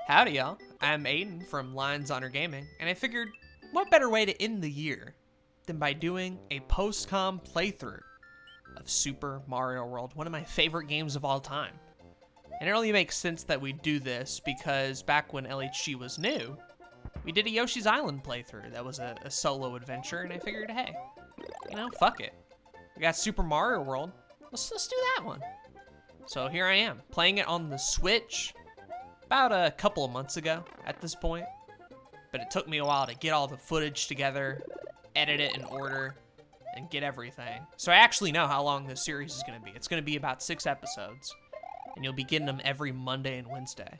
Howdy, y'all. I'm Aden from Lions Honor Gaming, and I figured what better way to end the year than by doing a post-com playthrough of Super Mario World, one of my favorite games of all time. And it only makes sense that we do this because back when LHG was new, we did a Yoshi's Island playthrough that was a solo adventure, and I figured, hey, fuck it. We got Super Mario World, let's do that one. So here I am, playing it on the Switch about a couple of months ago at this point. But it took me a while to get all the footage together, edit it in order, and get everything. So I actually know how long this series is gonna be. It's gonna be about 6 episodes, and you'll be getting them every Monday and Wednesday.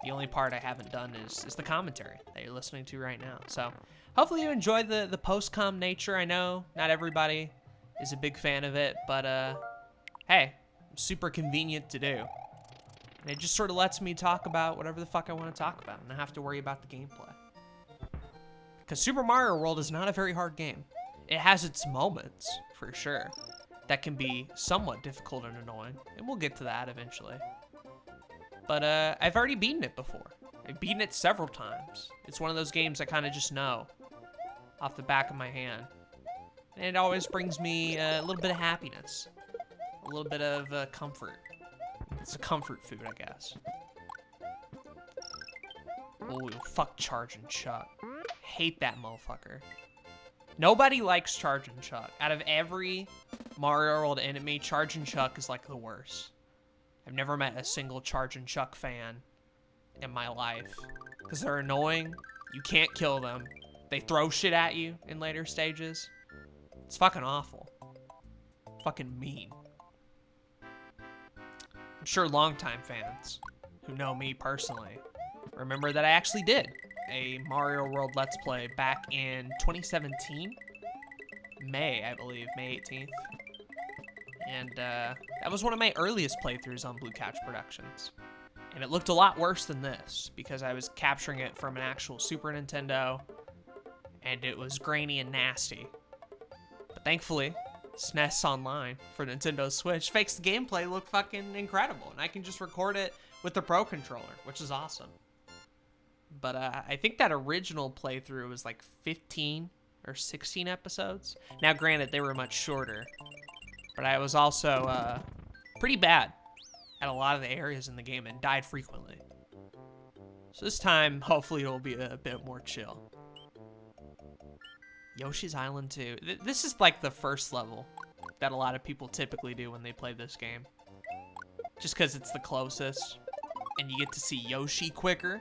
The only part I haven't done is the commentary that you're listening to right now. So hopefully you enjoy the post-com nature. I know not everybody is a big fan of it, but hey, super convenient to do. And it just sort of lets me talk about whatever the fuck I want to talk about and not have to worry about the gameplay. Because Super Mario World is not a very hard game. It has its moments, for sure, that can be somewhat difficult and annoying, and we'll get to that eventually. But I've already beaten it before. I've beaten it several times. It's one of those games I kind of just know off the back of my hand. And it always brings me a little bit of happiness, a little bit of comfort. It's a comfort food, I guess. Oh, fuck Chargin' Chuck. Hate that motherfucker. Nobody likes Chargin' Chuck. Out of every Mario World enemy, Chargin' Chuck is like the worst. I've never met a single Chargin' Chuck fan in my life. Because they're annoying. You can't kill them. They throw shit at you in later stages. It's fucking awful. Fucking mean. I'm sure longtime fans who know me personally remember that I actually did a Mario World Let's Play back in 2017, May, I believe, May 18th. And that was one of my earliest playthroughs on Blue Couch Productions. And it looked a lot worse than this because I was capturing it from an actual Super Nintendo and it was grainy and nasty. But thankfully, SNES Online for Nintendo Switch makes the gameplay look fucking incredible, and I can just record it with the Pro Controller, which is awesome. But I think that original playthrough was like 15 or 16 episodes. Now, granted, they were much shorter, but I was also pretty bad at a lot of the areas in the game and died frequently. So this time, hopefully, it'll be a bit more chill. Yoshi's Island 2. This is like the first level that a lot of people typically do when they play this game. Just because it's the closest, and you get to see Yoshi quicker.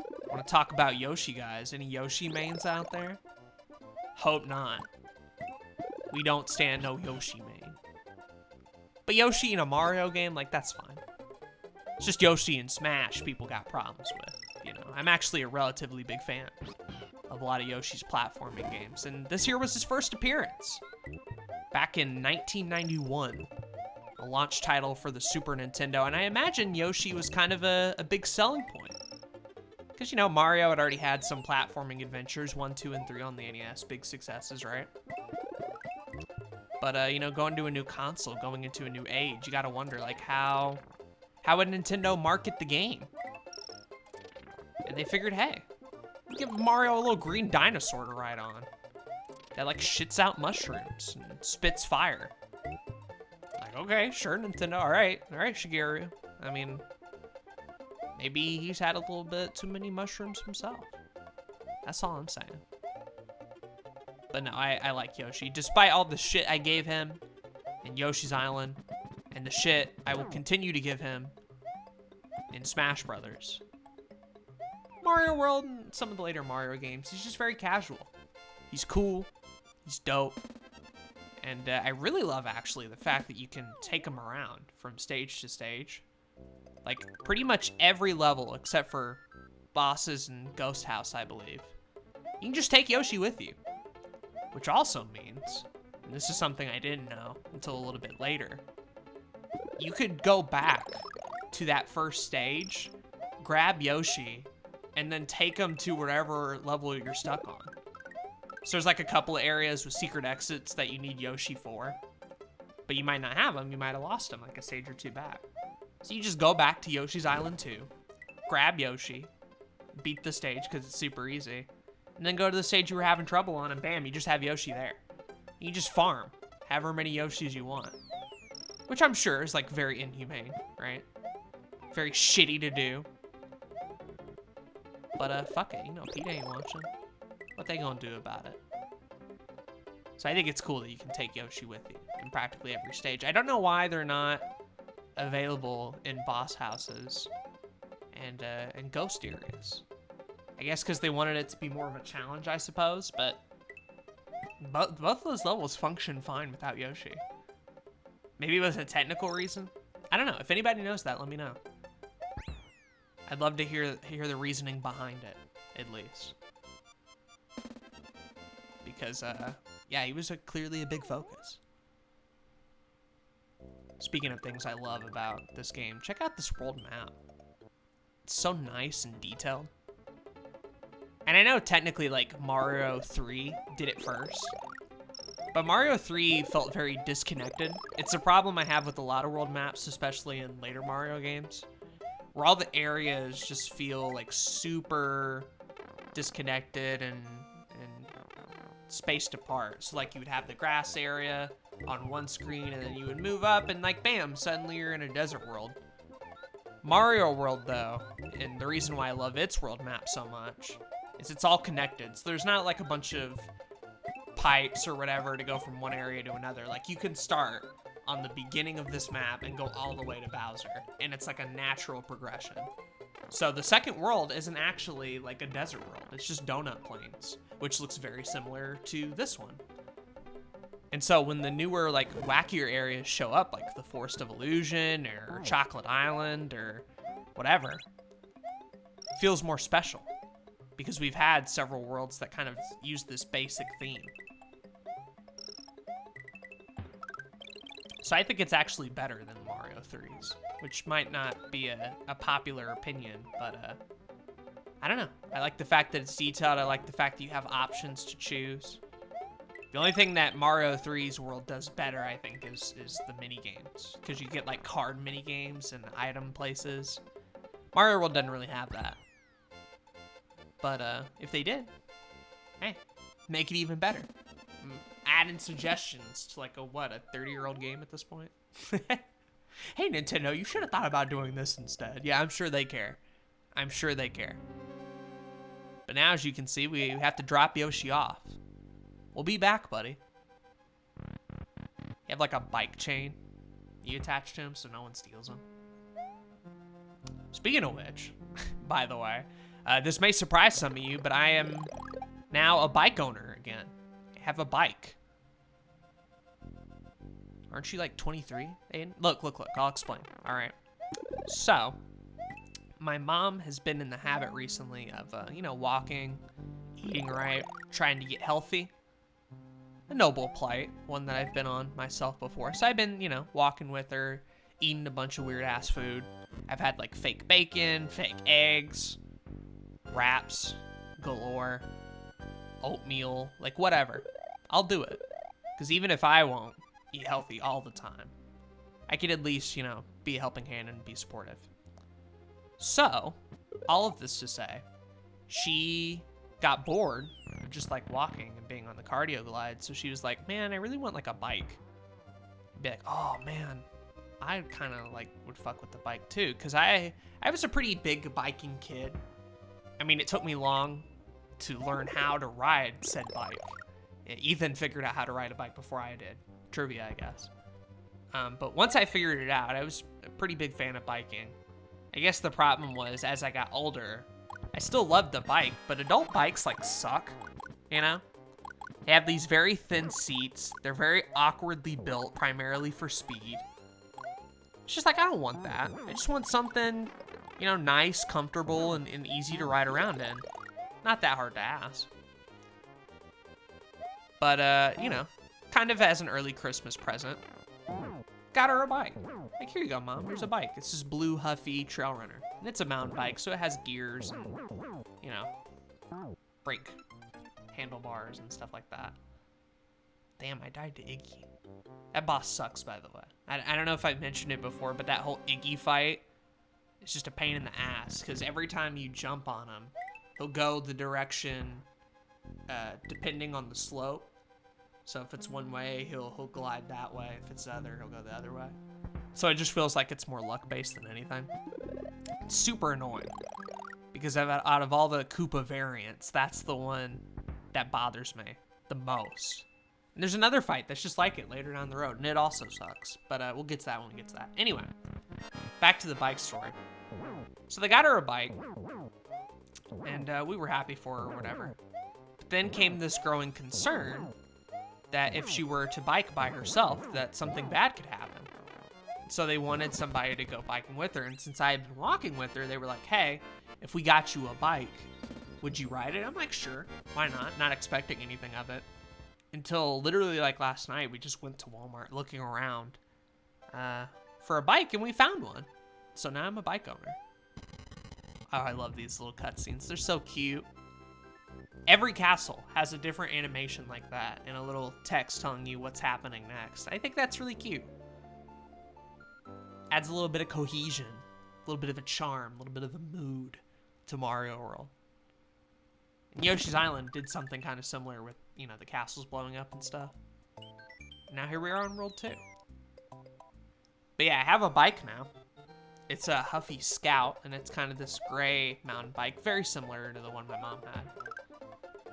I want to talk about Yoshi, guys. Any Yoshi mains out there? Hope not. We don't stand no Yoshi main. But Yoshi in a Mario game, like, that's fine. It's just Yoshi in Smash people got problems with. I'm actually a relatively big fan of a lot of Yoshi's platforming games, and this here was his first appearance. Back in 1991, a launch title for the Super Nintendo, and I imagine Yoshi was kind of a big selling point. Because, Mario had already had some platforming adventures, 1, 2, and 3 on the NES, big successes, right? But, going to a new console, going into a new age, you gotta wonder, like, how would Nintendo market the game? And they figured, hey, give Mario a little green dinosaur to ride on that like shits out mushrooms and spits fire. Like, okay, sure, Nintendo, all right, Shigeru. I mean, maybe he's had a little bit too many mushrooms himself. That's all I'm saying. But no, I like Yoshi. Despite all the shit I gave him in Yoshi's Island and the shit I will continue to give him in Smash Brothers, Mario World and some of the later Mario games, he's just very casual. He's cool, he's dope, and I really love, actually, the fact that you can take him around from stage to stage. Like, pretty much every level, except for bosses and Ghost House, I believe. You can just take Yoshi with you, which also means, and this is something I didn't know until a little bit later, you could go back to that first stage, grab Yoshi, and then take them to wherever level you're stuck on. So there's like a couple of areas with secret exits that you need Yoshi for, but you might not have them, you might have lost them like a stage or two back. So you just go back to Yoshi's Island 2, grab Yoshi, beat the stage because it's super easy, and then go to the stage you were having trouble on, and bam, you just have Yoshi there. You just farm, however many Yoshis you want, which I'm sure is like very inhumane, right? Very shitty to do. But fuck it, you know, Pete ain't watching. What they gonna do about it? So I think it's cool that you can take Yoshi with you in practically every stage. I don't know why they're not available in boss houses and ghost areas. I guess because they wanted it to be more of a challenge, I suppose, but both of those levels function fine without Yoshi. Maybe it was a technical reason? I don't know. If anybody knows that, let me know. I'd love to hear the reasoning behind it, at least. Because, yeah, he was clearly a big focus. Speaking of things I love about this game, check out this world map. It's so nice and detailed. And I know technically, like, Mario 3 did it first. But Mario 3 felt very disconnected. It's a problem I have with a lot of world maps, especially in later Mario games, where all the areas just feel, like, super disconnected and spaced apart. So, like, you would have the grass area on one screen, and then you would move up, and, like, bam, suddenly you're in a desert world. Mario World, though, and the reason why I love its world map so much, is it's all connected. So there's not, like, a bunch of pipes or whatever to go from one area to another. Like, you can start on the beginning of this map and go all the way to Bowser, and it's, like, a natural progression. So the second world isn't actually, like, a desert world. It's just donut plains, which looks very similar to this one. And so when the newer, like, wackier areas show up, like the Forest of Illusion or Chocolate Island or whatever, it feels more special because we've had several worlds that kind of use this basic theme. So I think it's actually better than Mario 3's, which might not be a popular opinion, but I don't know. I like the fact that it's detailed. I like the fact that you have options to choose. The only thing that Mario 3's world does better, I think, is the mini-games, because you get, like, card mini-games and item places. Mario World doesn't really have that. But if they did, hey, make it even better. Add in suggestions to, like, a 30-year-old game at this point? Hey, Nintendo, you should have thought about doing this instead. Yeah, I'm sure they care. I'm sure they care. But now, as you can see, we have to drop Yoshi off. We'll be back, buddy. You have, like, a bike chain you attach to him so no one steals him. Speaking of which, by the way, this may surprise some of you, but I am now a bike owner again. I have a bike. Aren't you, like, 23, Aden? Look, I'll explain. All right. So, my mom has been in the habit recently of, you know, walking, eating right, trying to get healthy. A noble plight, one that I've been on myself before. So I've been, you know, walking with her, eating a bunch of weird-ass food. I've had, like, fake bacon, fake eggs, wraps, galore, oatmeal, like, whatever. I'll do it. Because even if I won't eat healthy all the time, I could at least, you know, be a helping hand and be supportive. So, all of this to say, she got bored of just, like, walking and being on the cardio glide, so she was like, man, I really want, like, a bike. I'd be like, oh, man, I kind of, like, would fuck with the bike, too, because I was a pretty big biking kid. I mean, it took me long to learn how to ride said bike. Ethan figured out how to ride a bike before I did. Trivia, I guess. But once I figured it out, I was a pretty big fan of biking. I guess the problem was, as I got older, I still loved the bike, but adult bikes, like, suck, you know? They have these very thin seats. They're very awkwardly built, primarily for speed. It's just like, I don't want that. I just want something, you know, nice, comfortable, and easy to ride around in. Not that hard to ask. But, you know, kind of as an early Christmas present, got her a bike. Like, here you go, Mom. Here's a bike. It's this blue, Huffy Trail Runner. And it's a mountain bike, so it has gears and, you know, brake handlebars and stuff like that. Damn, I died to Iggy. That boss sucks, by the way. I don't know if I've mentioned it before, but that whole Iggy fight It's just a pain in the ass, because every time you jump on him, he'll go the direction depending on the slope. So if it's one way, he'll glide that way. If it's the other, he'll go the other way. So it just feels like it's more luck-based than anything. It's super annoying, because out of all the Koopa variants, that's the one that bothers me the most. And there's another fight that's just like it later down the road, and it also sucks. But we'll get to that when we get to that. Anyway, back to the bike story. So they got her a bike, and we were happy for her or whatever. But then came this growing concern that if she were to bike by herself, that something bad could happen. So they wanted somebody to go biking with her, and since I had been walking with her, they were like, hey, if we got you a bike, would you ride it? I'm like, sure, why not? Not expecting anything of it. Until literally like last night, we just went to Walmart looking around for a bike, and we found one. So now I'm a bike owner. Oh, I love these little cutscenes. They're so cute. Every castle has a different animation like that, and a little text telling you what's happening next. I think that's really cute. Adds a little bit of cohesion, a little bit of a charm, a little bit of a mood to Mario World. And Yoshi's Island did something kind of similar with, you know, the castles blowing up and stuff. And now here we are on World 2. But yeah, I have a bike now. It's a Huffy Scout, and it's kind of this gray mountain bike, very similar to the one my mom had.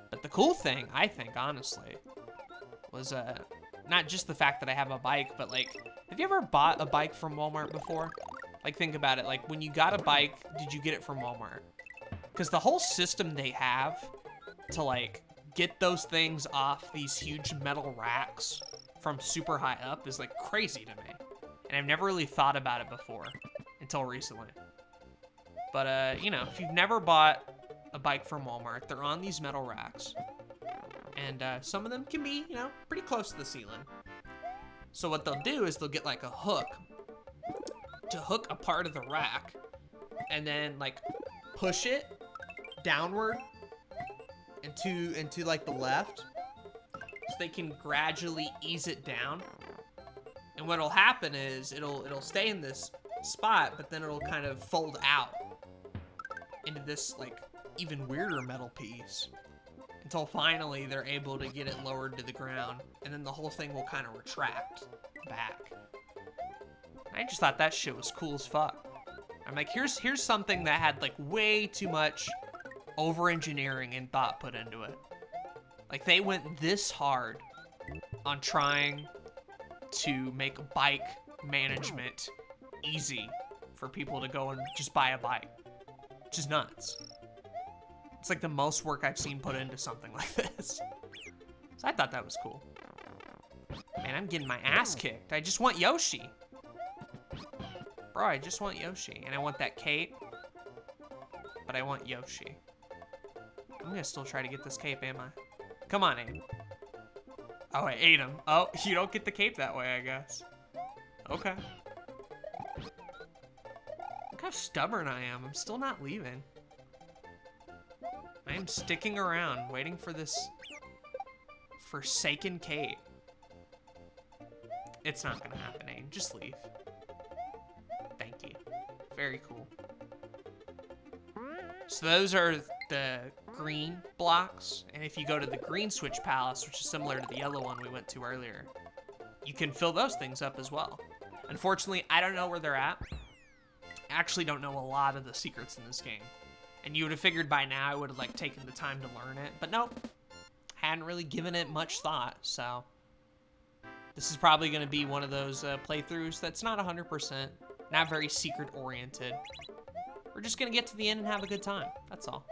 But the cool thing, I think, honestly, was not just the fact that I have a bike, but like, have you ever bought a bike from Walmart before? Like, think about it. Like, when you got a bike, did you get it from Walmart? Because the whole system they have to like get those things off these huge metal racks from super high up is like crazy to me. And I've never really thought about it before until recently. But, you know, if you've never bought a bike from Walmart, they're on these metal racks. And some of them can be, you know, pretty close to the ceiling. So what they'll do is they'll get like a hook to hook a part of the rack and then like push it downward into like the left so they can gradually ease it down. And what'll happen is it'll stay in this spot, but then it'll kind of fold out into this like even weirder metal piece until finally they're able to get it lowered to the ground, and then the whole thing will kind of retract back. I just thought that shit was cool as fuck. I'm like, here's something that had like way too much over-engineering and thought put into it. Like, they went this hard on trying to make bike management easy for people to go and just buy a bike. Which is nuts. It's like the most work I've seen put into something like this. So I thought that was cool. Man, I'm getting my ass kicked. I just want Yoshi. Bro, I just want Yoshi. And I want that cape. But I want Yoshi. I'm gonna still try to get this cape, am I? Come on, Aden. Oh, I ate him. Oh, you don't get the cape that way, I guess. Okay. Look how stubborn I am. I'm still not leaving. I am sticking around, waiting for this forsaken cape. It's not gonna happen, Aden. Just leave. Thank you. Very cool. So those are the green blocks, and if you go to the green switch palace, which is similar to the yellow one we went to earlier, you can fill those things up as well. Unfortunately, I don't know where they're at. I actually don't know a lot of the secrets in this game. And you would have figured by now I would have like taken the time to learn it, but nope. Hadn't really given it much thought, so this is probably going to be one of those playthroughs that's not 100%, not very secret oriented. We're just going to get to the end and have a good time. That's all.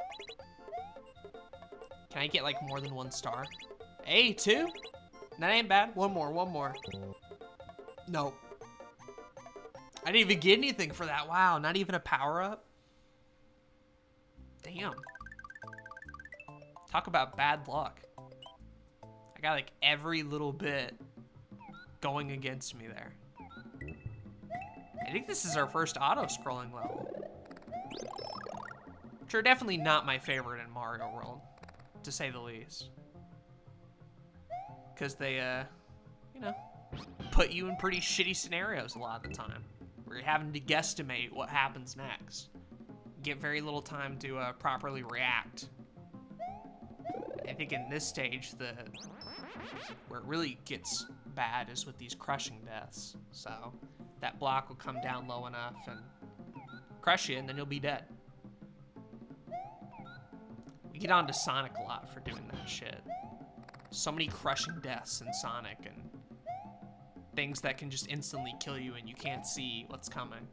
Can I get like more than 1 star? Hey, 2? That ain't bad. One more. Nope. I didn't even get anything for that. Wow, not even a power-up? Damn. Talk about bad luck. I got like every little bit going against me there. I think this is our first auto-scrolling level. Which are definitely not my favorite in Mario World, to say the least. Because they, you know, put you in pretty shitty scenarios a lot of the time. where you're having to guesstimate what happens next. Get very little time to properly react. I think in this stage, where it really gets bad is with these crushing deaths. So that block will come down low enough and crush you, and then you'll be dead. We get on to Sonic a lot for doing that shit. So many crushing deaths in Sonic and things that can just instantly kill you and you can't see what's coming.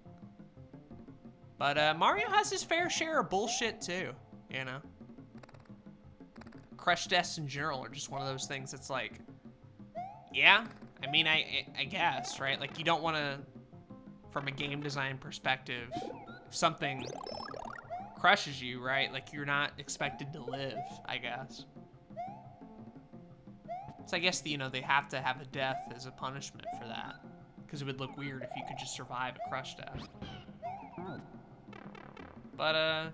But Mario has his fair share of bullshit too, you know? Crush deaths in general are just one of those things that's like, yeah, I mean, I guess, right? Like, you don't want to, from a game design perspective, if something crushes you, right? Like, you're not expected to live, I guess. So I guess, you know, they have to have a death as a punishment for that, because it would look weird if you could just survive a crush death. But,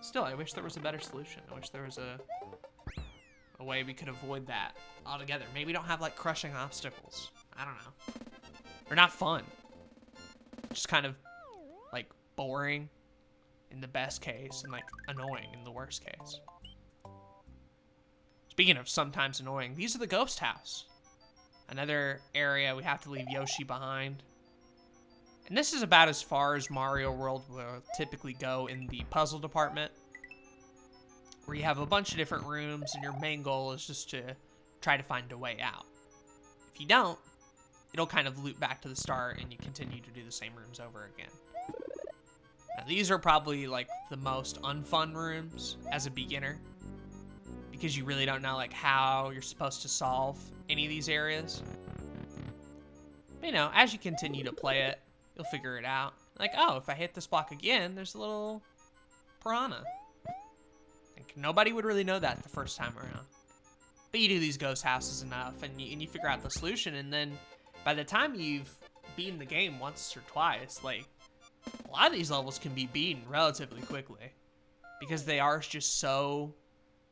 still, I wish there was a better solution. I wish there was a way we could avoid that altogether. Maybe don't have, like, crushing obstacles. I don't know. They're not fun. Just kind of, like, boring in the best case and, like, annoying in the worst case. Speaking of sometimes annoying, these are the ghost house. Another area we have to leave Yoshi behind. And this is about as far as Mario World will typically go in the puzzle department, where you have a bunch of different rooms and your main goal is just to try to find a way out. If you don't, it'll kind of loop back to the start and you continue to do the same rooms over again. Now, these are probably like the most unfun rooms as a beginner, because you really don't know like how you're supposed to solve any of these areas. But, you know, as you continue to play it, you'll figure it out. Like, oh, if I hit this block again, there's a little piranha. Like, nobody would really know that the first time around. But you do these ghost houses enough, and you figure out the solution, and then by the time you've beaten the game once or twice, like, a lot of these levels can be beaten relatively quickly, because they are just so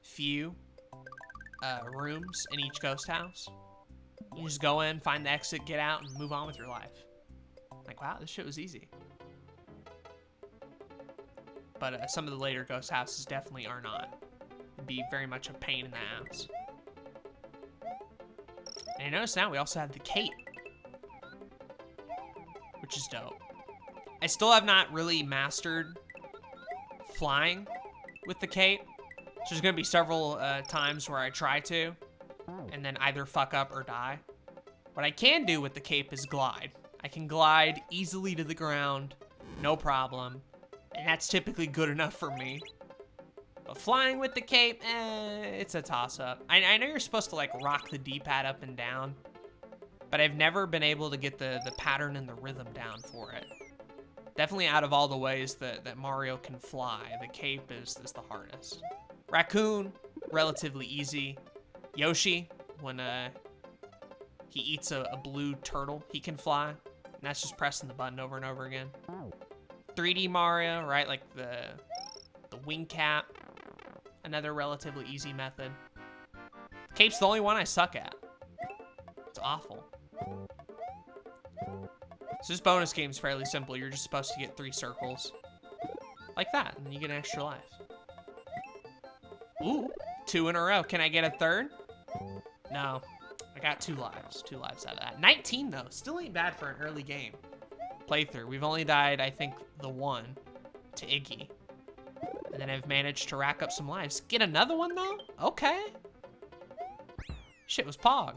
few rooms in each ghost house. You just go in, find the exit, get out, and move on with your life. Like, wow, this shit was easy. But some of the later ghost houses definitely are not. It'd be very much a pain in the ass. And you notice now we also have the cape, which is dope. I still have not really mastered flying with the cape. So there's gonna be several times where I try to, and then either fuck up or die. What I can do with the cape is glide. I can glide easily to the ground, no problem. And that's typically good enough for me. But flying with the cape, it's a toss-up. I know you're supposed to, like, rock the D-pad up and down, but I've never been able to get the pattern and the rhythm down for it. Definitely out of all the ways that Mario can fly, the cape is the hardest. Raccoon, relatively easy. Yoshi, when he eats a blue turtle, he can fly. And that's just pressing the button over and over again. 3D Mario, right? Like the wing cap. Another relatively easy method. Cape's the only one I suck at. It's awful. So this bonus game's fairly simple. You're just supposed to get 3 circles. Like that, and then you get an extra life. Ooh, 2 in a row. Can I get a third? No. I got 2 lives. 2 lives out of that. 19, though. Still ain't bad for an early game playthrough. We've only died, I think, the 1 to Iggy. And then I've managed to rack up some lives. Get another one, though? Okay. Shit was pog.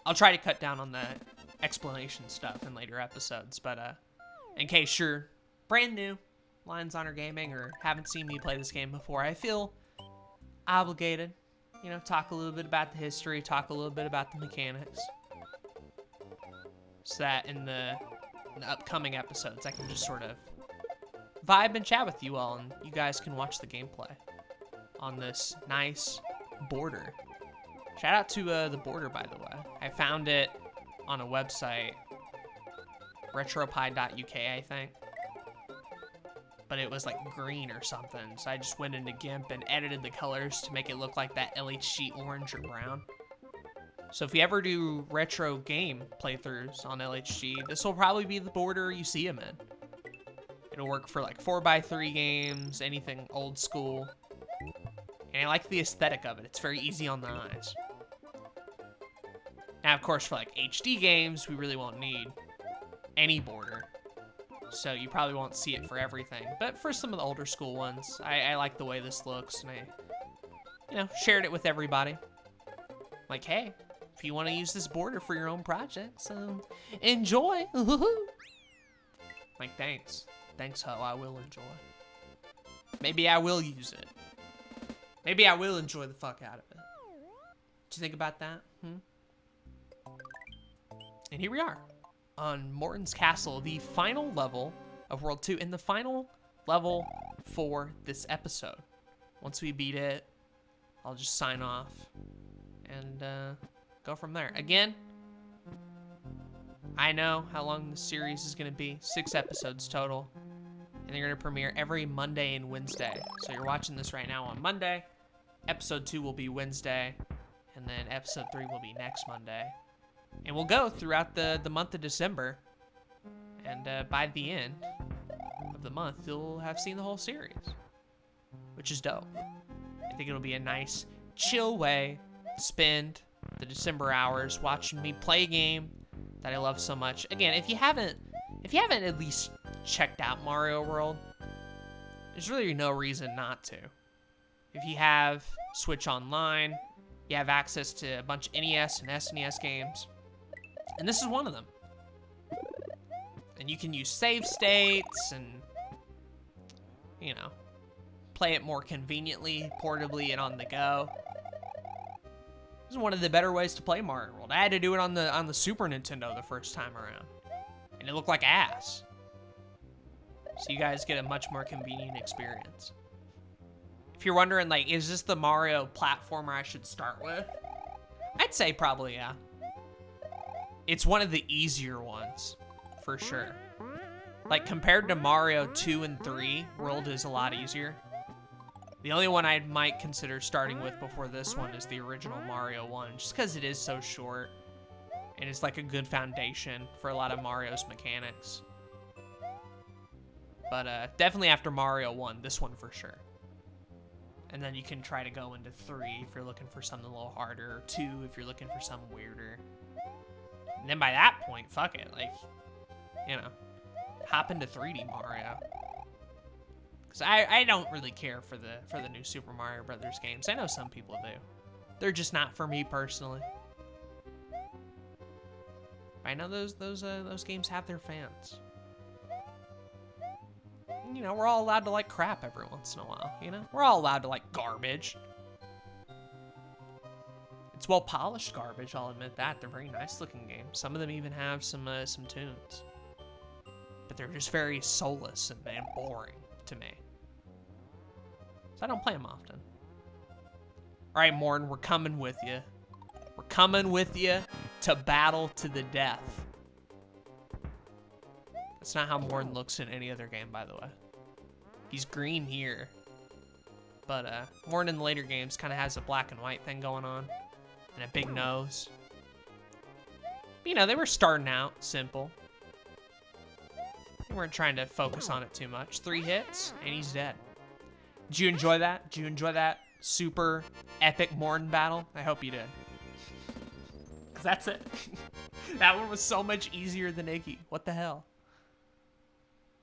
I'll try to cut down on the explanation stuff in later episodes, but in case you're brand new, Lions Honor Gaming, or haven't seen me play this game before, I feel obligated, you know, talk a little bit about the history, talk a little bit about the mechanics, so that in the upcoming episodes, I can just sort of vibe and chat with you all, and you guys can watch the gameplay on this nice border. Shout out to the border, by the way. I found it on a website, retropie.uk, I think. But it was like green or something, so I just went into GIMP and edited the colors to make it look like that LHC orange or brown. So if you ever do retro game playthroughs on LHG, this will probably be the border you see them in. It'll work for like 4x3 games, anything old school. And I like the aesthetic of it. It's very easy on the eyes. Now, of course, for like HD games, we really won't need any border. So you probably won't see it for everything. But for some of the older school ones, I like the way this looks. And I, shared it with everybody. Like, hey, if you want to use this border for your own projects, enjoy. Like, thanks. Thanks, ho, I will enjoy. Maybe I will use it. Maybe I will enjoy the fuck out of it. What you think about that? And here we are on Morton's Castle, the final level of World 2, and the final level for this episode. Once we beat it, I'll just sign off and go from there. Again, I know how long the series is going to be, 6 episodes total, and they're going to premiere every Monday and Wednesday. So you're watching this right now on Monday, episode 2 will be Wednesday, and then episode 3 will be next Monday. And we'll go throughout the month of December, and by the end of the month, you'll have seen the whole series, which is dope. I think it'll be a nice, chill way to spend the December hours watching me play a game that I love so much. Again, if you haven't at least checked out Mario World, there's really no reason not to. If you have Switch Online, you have access to a bunch of NES and SNES games, and this is one of them. And you can use save states and, play it more conveniently, portably, and on the go. This is one of the better ways to play Mario World. I had to do it on the Super Nintendo the first time around, and it looked like ass. So you guys get a much more convenient experience. If you're wondering, like, is this the Mario platformer I should start with? I'd say probably, yeah. It's one of the easier ones, for sure. Like, compared to Mario 2 and 3, World is a lot easier. The only one I might consider starting with before this one is the original Mario 1, just because it is so short, and it's like a good foundation for a lot of Mario's mechanics. But definitely after Mario 1, this one for sure. And then you can try to go into 3 if you're looking for something a little harder, or 2 if you're looking for something weirder. And then by that point, fuck it, like, hop into 3D Mario. Because I don't really care for the new Super Mario Brothers games. I know some people do. They're just not for me personally. I know those games have their fans. We're all allowed to like crap every once in a while, We're all allowed to like garbage. It's well-polished garbage, I'll admit that. They're very nice-looking games. Some of them even have some tunes. But they're just very soulless and boring to me. So I don't play them often. All right, Morton, we're coming with you. We're coming with you to battle to the death. That's not how Morton looks in any other game, by the way. He's green here. But Morton in the later games kind of has a black and white thing going on. And a big nose. They were starting out simple. They weren't trying to focus on it too much. 3 hits, and he's dead. Did you enjoy that? Did you enjoy that super epic Morton battle? I hope you did. Because that's it. That one was so much easier than Iggy. What the hell?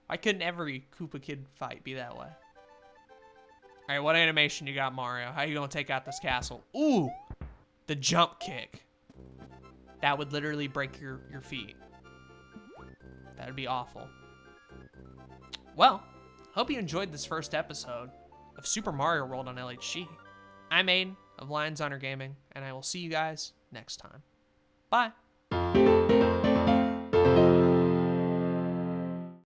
Why couldn't every Koopa Kid fight be that way? All right, what animation you got, Mario? How you gonna take out this castle? Ooh, the jump kick. That would literally break your feet. That would be awful. Well, hope you enjoyed this first episode of Super Mario World on LHG. I'm Aden of Lions Honor Gaming, and I will see you guys next time. Bye.